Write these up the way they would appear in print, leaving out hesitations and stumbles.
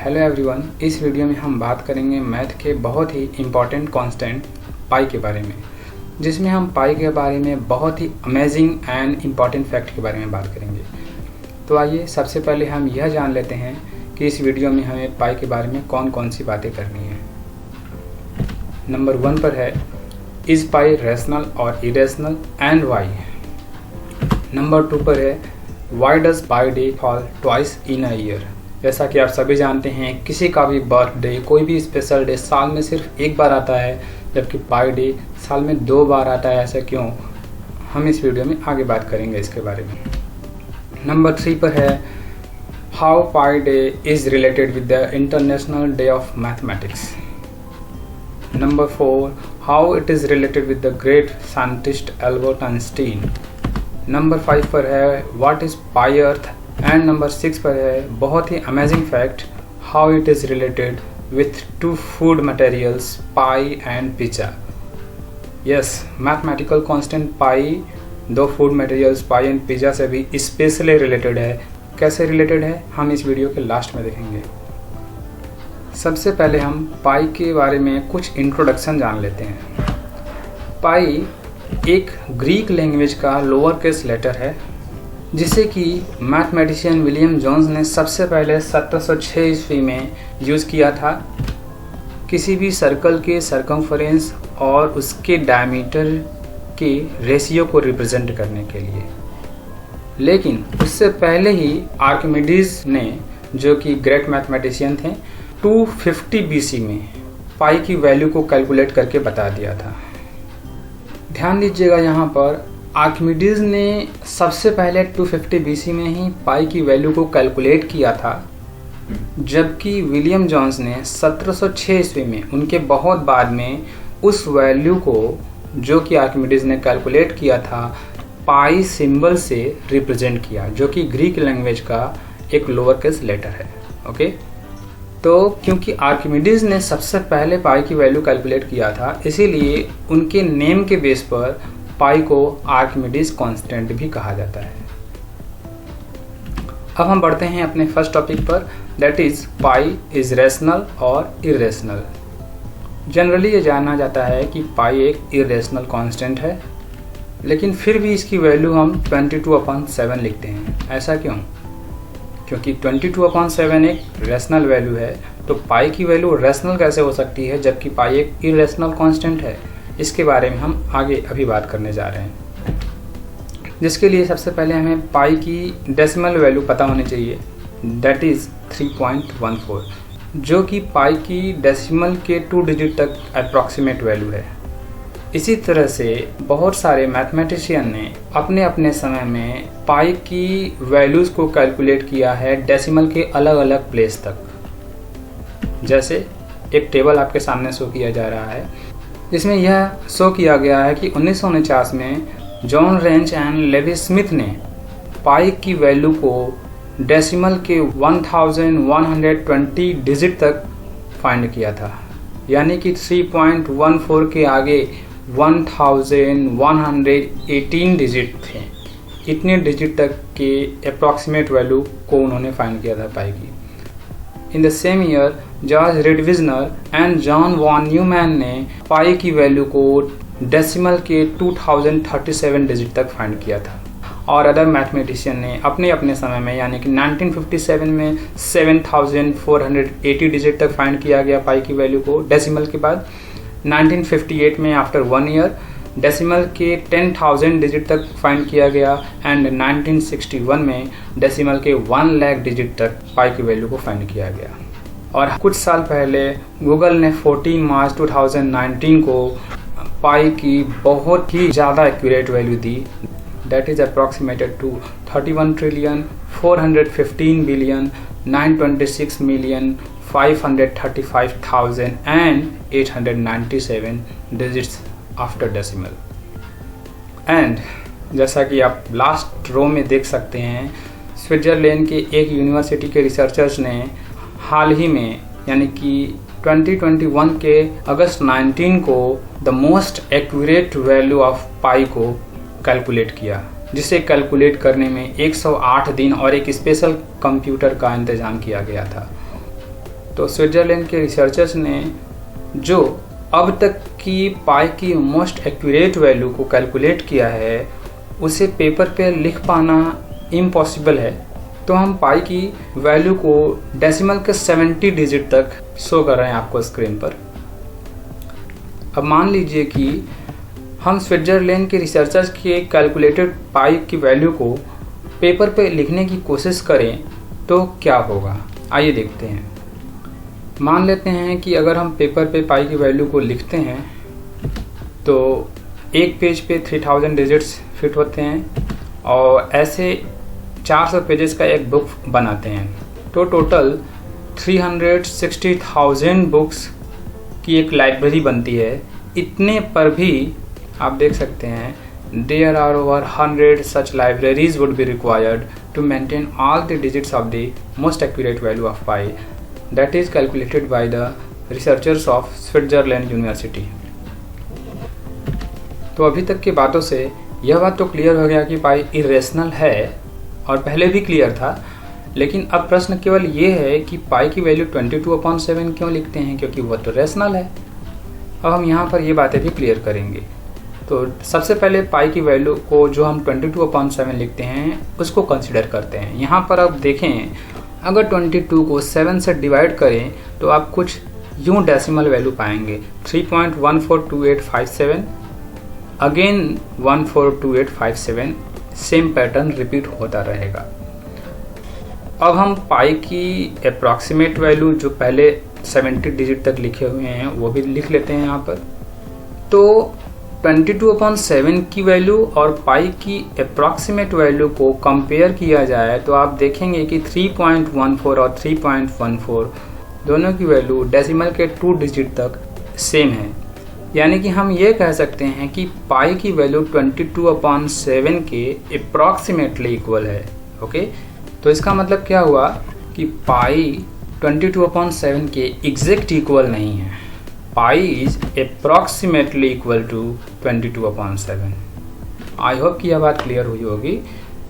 Hello everyone, इस video में हम बात करेंगे मैथ के बहुत ही इम्पॉर्टेंट कांस्टेंट पाई के बारे में, जिसमें हम पाई के बारे में बहुत ही अमेजिंग एंड इम्पॉर्टेंट फैक्ट के बारे में बात करेंगे। तो आइए सबसे पहले हम यह जान लेते हैं कि इस वीडियो में हमें पाई के बारे में कौन कौन सी बातें करनी है। नंबर 1 पर है इज़ पाई रैशनल और इरेशनल एंड वाई। नंबर 2 पर है why does pi day fall twice in a year. जैसा कि आप सभी जानते हैं, किसी का भी बर्थडे, कोई भी स्पेशल डे साल में सिर्फ एक बार आता है, जबकि पाई डे साल में 2 बार आता है। ऐसा क्यों? हम इस वीडियो में आगे बात करेंगे इसके बारे में। नंबर 3 पर है how pi day is related with the international day of mathematics. Number 4 how it is related with the great scientist Albert Einstein. Number 5 पर है what is pi earth and number 6 पर है बहुत ही amazing fact how it is related with 2 food materials pi and pizza. Yes, mathematical constant pi 2 food materials pi and pizza से भी specially related है। कैसे रिलेटेड है हम इस वीडियो के लास्ट में देखेंगे। सबसे पहले हम पाई के बारे में कुछ इंट्रोडक्शन जान लेते हैं। पाई एक ग्रीक लैंग्वेज का लोअर केस लेटर है, जिसे कि मैथमेटिशियन विलियम जोन्स ने सबसे पहले 1706 ईस्वी में यूज़ किया था किसी भी सर्कल के सर्कमफ्रेंस और उसके डायमीटर के रेशियो को रिप्रेजेंट करने के लिए। लेकिन उससे पहले ही आर्किमिडीज ने, जो कि ग्रेट मैथमेटिशियन थे, 250 BC में पाई की वैल्यू को कैलकुलेट करके बता दिया था। ध्यान दीजिएगा, यहाँ पर आर्किमिडीज ने सबसे पहले 250 BC में ही पाई की वैल्यू को कैलकुलेट किया था, जबकि विलियम जोन्स ने 1706 ईस्वी में, उनके बहुत बाद में, उस वैल्यू को जो कि आर्किमिडीज ने कैलकुलेट किया था पाई सिंबल से रिप्रेजेंट किया, जो कि ग्रीक लैंग्वेज का एक लोअर केस लेटर है। ओके, तो क्योंकि आर्किमिडीज ने सबसे पहले पाई की वैल्यू कैलकुलेट किया था, इसीलिए उनके नेम के बेस पर पाई को आर्किमिडीज कांस्टेंट भी कहा जाता है। अब हम बढ़ते हैं अपने फर्स्ट टॉपिक पर, that is pi is rational और इरेशनल। जनरली ये जाना जाता है कि पाई एक इरेशनल कांस्टेंट है, लेकिन फिर भी इसकी वैल्यू हम 22/7 लिखते हैं। ऐसा क्यों? क्योंकि 22/7 एक रैशनल वैल्यू है, तो पाई की वैल्यू रैशनल कैसे हो सकती है जबकि पाई एक इरेशनल कांस्टेंट है? इसके बारे में हम आगे अभी बात करने जा रहे हैं, जिसके लिए सबसे पहले हमें पाई की डेसिमल वैल्यू पता होनी चाहिए, दैट इज़ 3.14, जो कि पाई की डेसिमल के 2 डिजिट तक अप्रॉक्सीमेट वैल्यू है। इसी तरह से बहुत सारे मैथमेटिशियन ने अपने अपने समय में पाई की वैल्यूज़ को कैलकुलेट किया है डेसिमल के अलग अलग प्लेस तक। जैसे एक टेबल आपके सामने शो किया जा रहा है, जिसमें यह शो किया गया है कि 1949 में John Wrench and Levi Smith ने पाई की वैल्यू को डेसिमल के 1120 डिजिट तक फाइंड किया था, यानी कि 3.14 के आगे 1118 डिजिट थे। इतने डिजिट तक के अप्रॉक्सीमेट वैल्यू को उन्होंने फाइंड किया था पाई की। In the same year George Reitwiesner and John von Neumann ने पाई की वैल्यू को डेसिमल के 2037 डिजिट तक फाइंड किया था, और अदर मैथमेटिशियन ने अपने अपने समय में, यानी कि 1957 में 7480 डिजिट तक फाइंड किया गया पाई की वैल्यू को डेसिमल के बाद। 1958 में आफ्टर 1 ईयर डेसिमल के 10,000 डिजिट तक फाइंड किया गया, एंड 1961 में डेसिमल के 1 लाख डिजिट तक पाई की वैल्यू को फाइंड किया गया। और कुछ साल पहले गूगल ने 14 मार्च 2019 को पाई की बहुत ही ज़्यादा एक्यूरेट वैल्यू दी, that is approximated to 31,415,926,535,897 digits after decimal. And जैसा कि आप लास्ट रो में देख सकते हैं, स्विट्जरलैंड के एक यूनिवर्सिटी के रिसर्चर्स ने हाल ही में, यानी कि 2021 के अगस्त 19 को the most accurate value of pi को कैलकुलेट किया, जिसे कैलकुलेट करने में 108 दिन और एक स्पेशल कंप्यूटर का इंतजाम किया गया था। तो स्विट्जरलैंड के रिसर्चर्स ने जो अब तक की पाई की मोस्ट एक्यूरेट वैल्यू को कैलकुलेट किया है उसे पेपर पे लिख पाना इम्पॉसिबल है। तो हम पाई की वैल्यू को डेसिमल के 70 डिजिट तक शो कर रहे हैं आपको स्क्रीन पर। अब मान लीजिए कि हम स्विट्जरलैंड के रिसर्चर्स के कैलकुलेटेड पाई की वैल्यू को पेपर पे लिखने की कोशिश करें तो क्या होगा, आइए देखते हैं। मान लेते हैं कि अगर हम पेपर पे पाई की वैल्यू को लिखते हैं तो एक पेज पे 3000 डिजिट्स फिट होते हैं और ऐसे 400 पेजेस का एक बुक बनाते हैं। तो टोटल 360,000 बुक्स की एक लाइब्रेरी बनती है। इतने पर भी आप देख सकते हैं there are over 100 such libraries would be required to maintain all the digits of the most accurate value of pi that is calculated by the researchers of Switzerland University। तो अभी तक की बातों से यह बात तो क्लियर हो गया कि पाई इरेशनल है और पहले भी क्लियर था, लेकिन अब प्रश्न केवल ये है कि पाई की वैल्यू 22/7 क्यों लिखते हैं, क्योंकि वह तो रेशनल है। अब हम यहाँ पर ये बातें भी क्लियर करेंगे। तो सबसे पहले पाई की वैल्यू को जो हम 22/7 लिखते हैं उसको कंसिडर करते हैं। यहाँ पर आप देखें, अगर 22 को 7 से डिवाइड करें तो आप कुछ यूँ डेसिमल वैल्यू पाएंगे 3.142857, अगेन 142857, सेम पैटर्न रिपीट होता रहेगा। अब हम पाई की अप्रॉक्सीमेट वैल्यू जो पहले 70 डिजिट तक लिखे हुए हैं वो भी लिख लेते हैं यहाँ पर। तो 22/7 की वैल्यू और पाई की अप्रॉक्सीमेट वैल्यू को कंपेयर किया जाए तो आप देखेंगे कि 3.14 और 3.14 दोनों की वैल्यू डेसिमल के 2 डिजिट तक सेम है। यानी कि हम ये कह सकते हैं कि पाई की वैल्यू 22/7 के अप्रॉक्सीमेटली इक्वल है। ओके, तो इसका मतलब क्या हुआ कि पाई 22/7 के एग्जैक्ट इक्वल नहीं है। Pi is approximately equal to 22/7। I hope कि यह बात क्लियर हुई होगी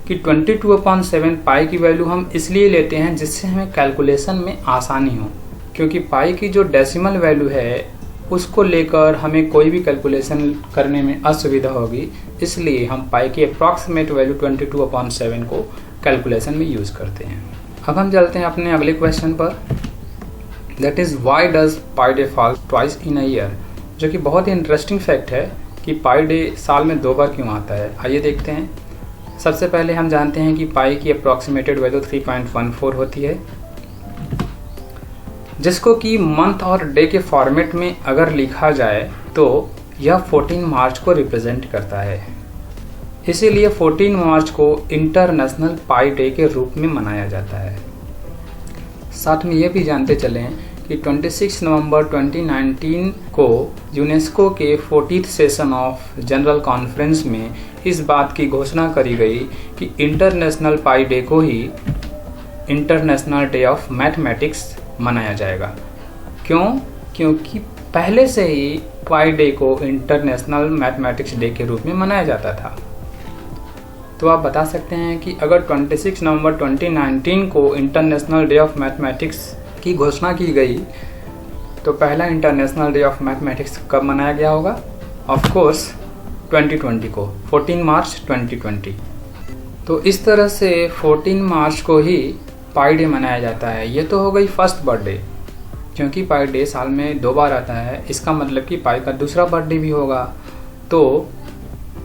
कि 22/7 पाई की वैल्यू हम इसलिए लेते हैं जिससे हमें कैलकुलेशन में आसानी हो, क्योंकि पाई की जो डेसिमल वैल्यू है उसको लेकर हमें कोई भी कैलकुलेशन करने में असुविधा होगी, इसलिए हम पाई की अप्रॉक्सीमेट वैल्यू 22/7 को कैलकुलेशन में यूज़ करते हैं। अब हम चलते हैं अपने अगले क्वेश्चन पर, that is why does pi day fall twice in a year, जो कि बहुत ही इंटरेस्टिंग फैक्ट है कि पाई डे साल में 2 बार क्यों आता है। आइए देखते हैं। सबसे पहले हम जानते हैं कि पाई की अप्रॉक्सीमेटेड वैल्यू 3.14 होती है, जिसको कि मंथ और डे के फॉर्मेट में अगर लिखा जाए तो यह 14 मार्च को रिप्रेजेंट करता है। इसीलिए 14 मार्च को इंटरनेशनल पाई डे के रूप में मनाया जाता है। साथ में ये भी जानते चलें कि 26 नवंबर 2019 को यूनेस्को के 40th session of general conference में इस बात की घोषणा करी गई कि इंटरनेशनल पाई डे को ही इंटरनेशनल डे ऑफ मैथमेटिक्स मनाया जाएगा। क्यों? क्योंकि पहले से ही पाई डे को इंटरनेशनल मैथमेटिक्स डे के रूप में मनाया जाता था। तो आप बता सकते हैं कि अगर 26 नवंबर 2019 को इंटरनेशनल डे ऑफ मैथमेटिक्स की घोषणा की गई तो पहला इंटरनेशनल डे ऑफ मैथमेटिक्स कब मनाया गया होगा? ऑफ कोर्स 2020 को, 14 मार्च 2020। तो इस तरह से 14 मार्च को ही पाई डे मनाया जाता है। ये तो हो गई फर्स्ट बर्थडे, क्योंकि पाई डे साल में 2 बार आता है, इसका मतलब कि पाई का दूसरा बर्थडे भी होगा। तो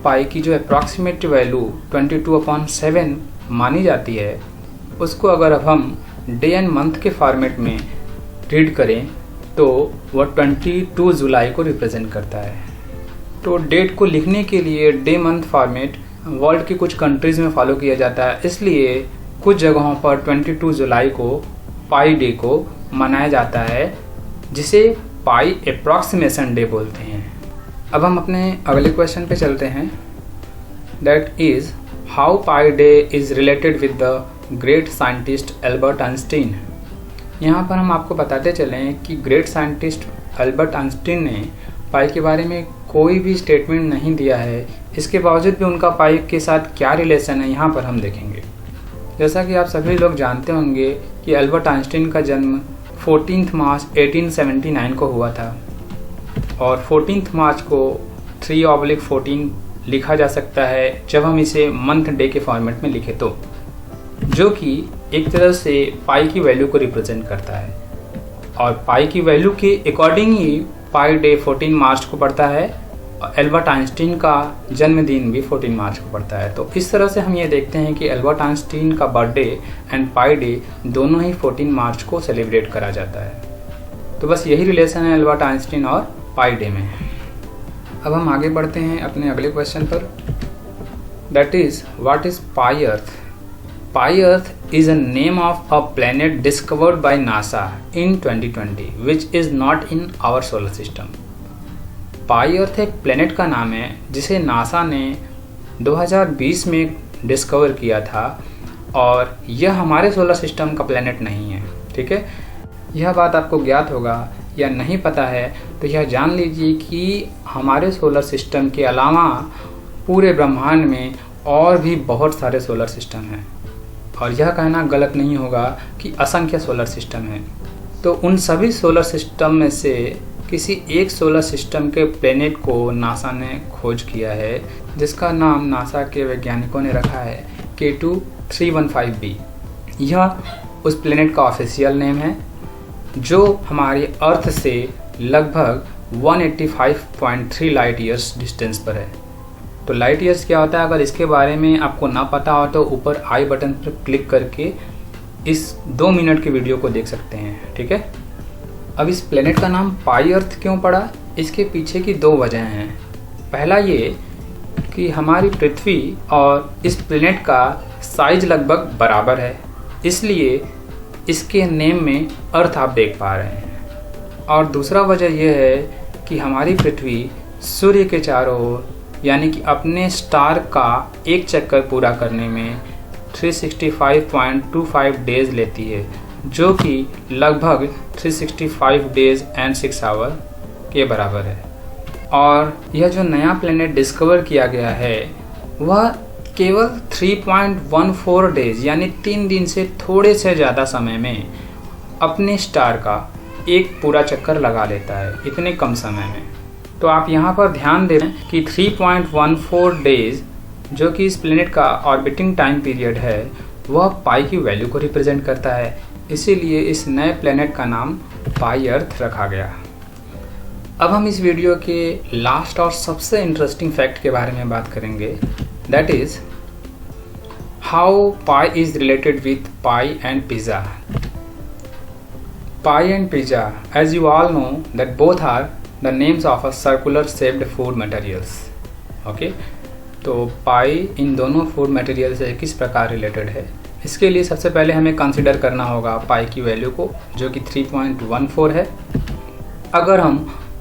पाई की जो अप्रॉक्सीमेट वैल्यू 22/7 मानी जाती है उसको अगर अब हम डे एंड मंथ के फॉर्मेट में रीड करें तो वह 22 जुलाई को रिप्रेजेंट करता है। तो डेट को लिखने के लिए डे मंथ फॉर्मेट वर्ल्ड की कुछ कंट्रीज़ में फॉलो किया जाता है, इसलिए कुछ जगहों पर 22 जुलाई को पाई डे को मनाया जाता है, जिसे पाई अप्रॉक्सीमेशन डे बोलते हैं। अब हम अपने अगले क्वेश्चन पे चलते हैं, that is how pi day is related with the great scientist Albert Einstein. यहाँ पर हम आपको बताते चलें कि ग्रेट साइंटिस्ट एल्बर्ट आइंस्टीन ने पाई के बारे में कोई भी स्टेटमेंट नहीं दिया है, इसके बावजूद भी उनका पाई के साथ क्या रिलेशन है यहाँ पर हम देखेंगे। जैसा कि आप सभी लोग जानते होंगे कि एल्बर्ट आइंस्टीन का जन्म 14 मार्च 1879 को हुआ था और 14 मार्च को 3/14 लिखा जा सकता है जब हम इसे मंथ डे के फॉर्मेट में लिखे तो, जो कि एक तरह से पाई की वैल्यू को रिप्रेजेंट करता है। और पाई की वैल्यू के अकॉर्डिंग ही पाई डे 14 मार्च को पड़ता है और एल्बर्ट आइंस्टीन का जन्मदिन भी 14 मार्च को पड़ता है। तो इस तरह से हम ये देखते हैं कि एल्बर्ट आइंस्टीन का बर्थडे एंड पाई डे दोनों ही 14 मार्च को सेलिब्रेट करा जाता है। तो बस यही रिलेशन है एल्बर्ट आइंस्टीन और पाई डे में। अब हम आगे बढ़ते हैं अपने अगले क्वेश्चन पर, that is what is pi earth. Pi earth is a name of a planet discovered by NASA in 2020 which is not in our solar system। पाई अर्थ एक प्लेनेट का नाम है जिसे नासा ने 2020 में डिस्कवर किया था और यह हमारे सोलर सिस्टम का प्लेनेट नहीं है। ठीक है, यह बात आपको ज्ञात होगा या नहीं पता है तो यह जान लीजिए कि हमारे सोलर सिस्टम के अलावा पूरे ब्रह्मांड में और भी बहुत सारे सोलर सिस्टम हैं और यह कहना गलत नहीं होगा कि असंख्य सोलर सिस्टम हैं। तो उन सभी सोलर सिस्टम में से किसी एक सोलर सिस्टम के प्लेनेट को नासा ने खोज किया है जिसका नाम नासा के वैज्ञानिकों ने रखा है K2 315b। यह उस प्लेनेट का ऑफिशियल नेम है जो हमारे अर्थ से लगभग 185.3 लाइट ईयर्स डिस्टेंस पर है। तो लाइट ईयर्स क्या होता है, अगर इसके बारे में आपको ना पता हो तो ऊपर आई बटन पर क्लिक करके इस 2 मिनट के वीडियो को देख सकते हैं। ठीक है, अब इस प्लेनेट का नाम पाई अर्थ क्यों पड़ा, इसके पीछे की 2 वजह हैं। पहला ये कि हमारी पृथ्वी और इस प्लेनेट का साइज लगभग बराबर है, इसलिए इसके नेम में अर्थ आप देख पा रहे हैं। और दूसरा वजह यह है कि हमारी पृथ्वी सूर्य के चारों ओर यानी कि अपने स्टार का एक चक्कर पूरा करने में 365.25 डेज लेती है, जो कि लगभग 365 डेज एंड 6 आवर के बराबर है। और यह जो नया प्लेनेट डिस्कवर किया गया है वह केवल 3.14 डेज यानी 3 दिन से थोड़े से ज़्यादा समय में अपने स्टार का एक पूरा चक्कर लगा लेता है, इतने कम समय में। तो आप यहाँ पर ध्यान दें कि 3.14 डेज जो कि इस प्लेनेट का ऑर्बिटिंग टाइम पीरियड है वह पाई की वैल्यू को रिप्रेजेंट करता है, इसीलिए इस नए प्लेनेट का नाम पाई अर्थ रखा गया। अब हम इस वीडियो के लास्ट और सबसे इंटरेस्टिंग फैक्ट के बारे में बात करेंगे, that is how pi is related with pi and pizza. Pi and pizza, as you all know that both are the names of a circular shaped food materials। Okay, तो पाई इन दोनों food material से किस प्रकार related है, इसके लिए सबसे पहले हमें कंसिडर करना होगा पाई की वैल्यू को, जो कि 3.14 है। अगर हम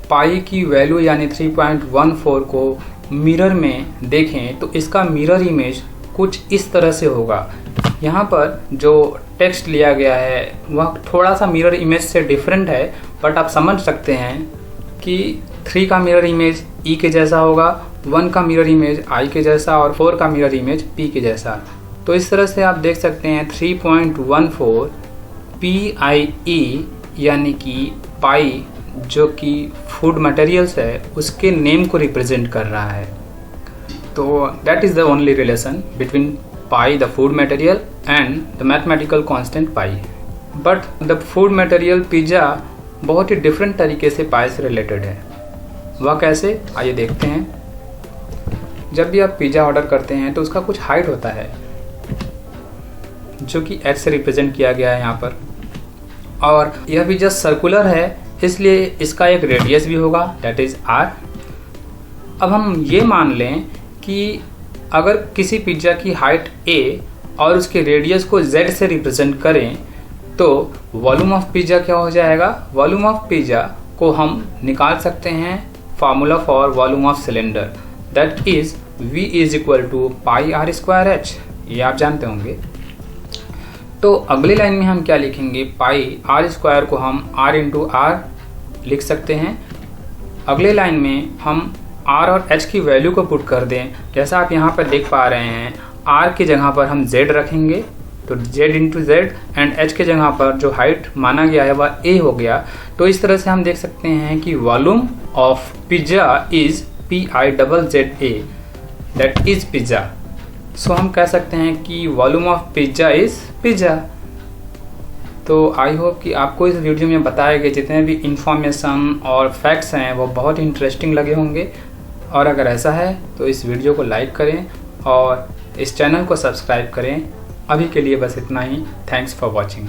पाई की वैल्यू यानी 3.14 को मिरर में देखें तो इसका मिरर इमेज कुछ इस तरह से होगा। यहाँ पर जो टेक्स्ट लिया गया है वह थोड़ा सा मिरर इमेज से डिफरेंट है, बट आप समझ सकते हैं कि 3 का मिरर इमेज E के जैसा होगा, 1 का मिरर इमेज I के जैसा और 4 का मिरर इमेज P के जैसा। तो इस तरह से आप देख सकते हैं 3.14 PIE यानी कि पाई जो कि फूड मटेरियल्स है उसके नेम को रिप्रेजेंट कर रहा है। तो that is the only relation between pi the food material and the mathematical constant pi. But the food material pizza बहुत ही डिफरेंट तरीके से पाई से रिलेटेड है। वह कैसे, आइए देखते हैं। जब भी आप पिज़्ज़ा ऑर्डर करते हैं तो उसका कुछ हाइट होता है जो कि h से रिप्रेजेंट किया गया है यहाँ पर, और यह पिज़्ज़ा सर्कुलर है इसलिए इसका एक रेडियस भी होगा, दैट इज़ r। अब हम ये मान लें कि अगर किसी पिज़्ज़ा की हाइट a और उसके रेडियस को z से रिप्रेजेंट करें तो वॉल्यूम ऑफ पिज़्ज़ा क्या हो जाएगा। वॉल्यूम ऑफ पिज़्ज़ा को हम निकाल सकते हैं formula for volume of cylinder, that is v is equal to pi r square h। ये आप जानते होंगे। तो अगली लाइन में हम क्या लिखेंगे, पाई r स्क्वायर को हम r इंटू r लिख सकते हैं। अगले लाइन में हम r और h की वैल्यू को पुट कर दें, जैसा आप यहाँ पर देख पा रहे हैं। r की जगह पर हम z रखेंगे तो z into Z and h के जगह पर जो हाइट माना गया है वह a हो गया। तो इस तरह से हम देख सकते हैं कि volume of pizza is PIZZA, that is pizza. So हम कह सकते हैं कि volume of pizza is pizza. तो आई होप कि आपको इस वीडियो में बताए गए जितने भी इंफॉर्मेशन और फैक्ट्स हैं वो बहुत ही इंटरेस्टिंग लगे होंगे। और अगर ऐसा है तो इस वीडियो को लाइक करें और इस चैनल को सब्सक्राइब करें। अभी के लिए बस इतना ही। Thanks for watching.